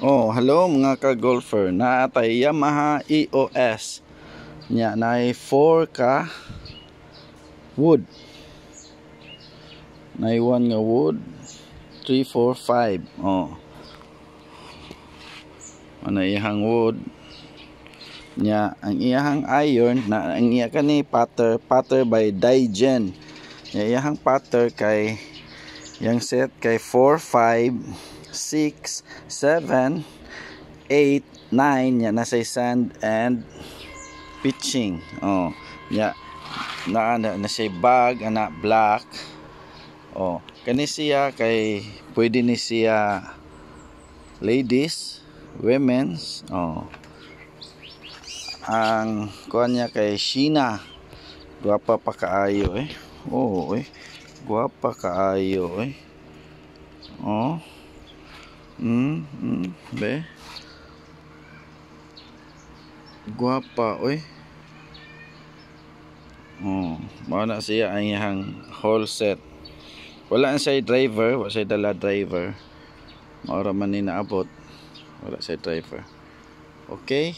Oh, hello mga ka-golfer. Naatay Yamaha EOS. Nya na 4 ka wood. Na 1 nga wood. 3, 4, 5. Oh. Ano iyang wood. Nya ang iyang iron na ang iya kani putter by Daigen. Nya iyang putter kay yang set kay 4, 5, 6, 7, 8, 9 nya nasa sand and pitching. Oh, nya na siya bag ana black. Oh, kani siya kay pwede ni siya ladies, women's. Oh. Ang kuan niya kay Sheena. Guwapa pa kaayo eh. Oh, guwapa kaayo eh. Oh. Be. Guwapa Oh, mao na siya ang iyang whole set. Wala siya driver, wala siya dala driver. Maura man ni naabot. Wala siya driver. Okay.